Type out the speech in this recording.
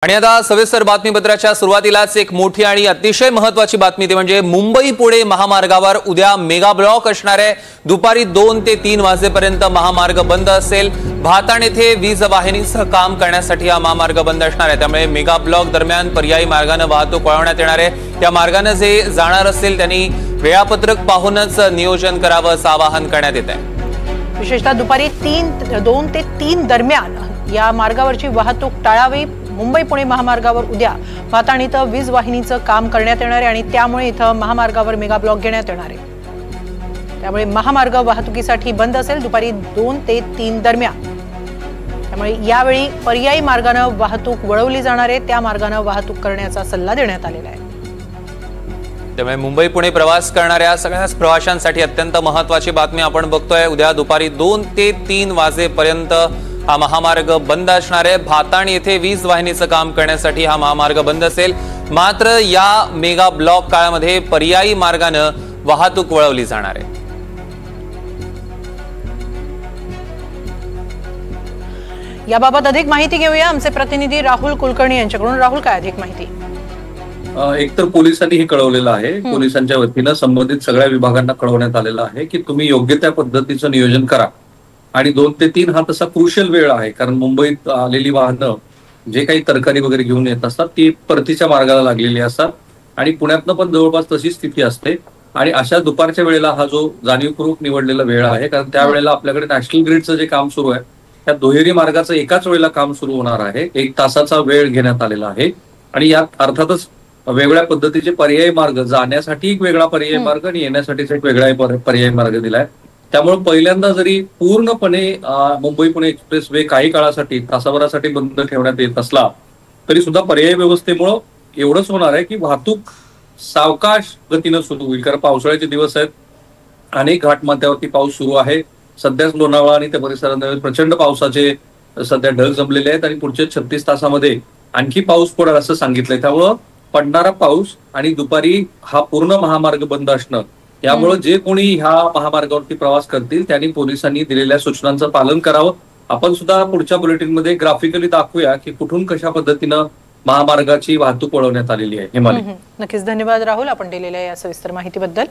आणि आता सविस्तर बातमीपत्राच्या सुरुवातीलाच एक मोठी आणि अतिशय महत्त्वाची बातमी ती म्हणजे मुंबई पुणे महामार्गावर उद्या मेगा ब्लॉक असणार आहे। दुपारी 2 ते 3 वाजेपर्यंत महामार्ग बंद असेल। भाताण येथे वीज वाहिनीचं काम करण्यासाठी हा महामार्ग बंद असणार आहे। त्यामुळे मेगा ब्लॉक दरम्यान पर्यायी मार्गाने वाहतूक वळवण्यात येणार आहे। त्या मार्गाने जे जाणार असतील त्यांनी वेळापत्रक पाहूनच नियोजन करावं असं आवाहन करण्यात येत आहे। विशेषतः दुपारी 2 ते 3 दरम्यान या मार्गावरची वाहतूक टाळावी। मुंबई पुणे महामार्गावर उद्या भाताण इथं वीज वाहिनीचं काम करण्यात येणार आहे आणि त्यामुळे इथं महामार्गावर मेगा ब्लॉक घेण्यात येणार आहे। त्यामुळे महामार्ग वाहतुकीसाठी बंद असेल दुपारी 2 ते 3 दरम्यान। त्यामुळे यावेळी पर्यायी मार्गाने वाहतूक वळवली जाणार आहे, त्या मार्गाने वाहतूक करण्याचा सल्ला देण्यात आलेला आहे। त्यामुळे मुंबई पुणे प्रवास करणाऱ्या सगळ्याच प्रवाशांसाठी अत्यंत महत्त्वाची बातमी आपण बघतोय। उद्या दुपारी 2 ते 3 वाजेपर्यंत हा महामार्ग बंद असणार आहे। भाताण येथे वीज वाहिनीचं काम करण्यासाठी हा महामार्ग बंद असेल। मात्र या मेगा ब्लॉक काळामध्ये पर्यायी मार्गाने वाहतूक वळवली जाणार आहे। याबाबत अधिक माहिती घेऊया आमचे प्रतिनिधी राहुल कुलकर्णी यांच्याकडून। राहुल, काय अधिक माहिती? एकतर पोलिसांनी हे कळवलेलं आहे, पोलिसांच्या वतीनं संबंधित सगळ्या विभागांना कळवण्यात आलेलं आहे की तुम्ही योग्य त्या पद्धतीचं नियोजन करा। आणि 2 ते 3 हा तसा क्रुशियल वेळ आहे, कारण मुंबईत आलेली वाहनं जे काही तरकारी वगैरे घेऊन येत असतात ती परतीच्या मार्गाला लागलेली असतात आणि पुण्यातनं पण जवळपास तशी स्थिती असते। आणि अशा दुपारच्या वेळेला हा जो जाणीवपूर्वक निवडलेला वेळ आहे, कारण त्यावेळेला आपल्याकडे नॅशनल ग्रीडचं जे काम सुरू आहे त्या दुहेरी मार्गाचं एकाच वेळेला काम सुरू होणार आहे। 1 तासाचा वेळ घेण्यात आलेला आहे आणि यात अर्थातच वेगळ्या पद्धतीचे पर्यायी मार्ग, जाण्यासाठी एक वेगळा पर्यायी मार्ग आणि येण्यासाठीचा एक वेगळा पर्यायी मार्ग दिलाय। त्यामुळे पहिल्यांदा जरी पूर्णपणे मुंबई पुणे एक्सप्रेस वे काही काळासाठी तासाभरासाठी बंद ठेवण्यात येत असला तरी सुद्धा पर्यायी व्यवस्थेमुळे एवढंच होणार आहे की वाहतूक सावकाश गतीनं सुरू होईल, कारण पावसाळ्याचे दिवस आहेत, अनेक घाटमाथ्यावरती पाऊस सुरू आहे। सध्याच लोणावळा आणि त्या परिसरात प्रचंड पावसाचे सध्या ढग जमलेले आहेत आणि पुढच्या 36 तासामध्ये आणखी पाऊस पडेल असं सांगितलंय। त्यामुळं पडणारा पाऊस आणि दुपारी हा पूर्ण महामार्ग बंद असणं, यामुळे जे कोणी ह्या महामार्गावरती प्रवास करतील त्यांनी पोलिसांनी दिलेल्या सूचनांचं पालन करावं। आपण सुद्धा पुढच्या बुलेटिनमध्ये ग्राफिकली दाखवूया की कुठून कशा पद्धतीनं महामार्गाची वाहतूक वळवण्यात आलेली आहे। नक्कीच धन्यवाद राहुल, आपण दिलेल्या या सविस्तर माहितीबद्दल।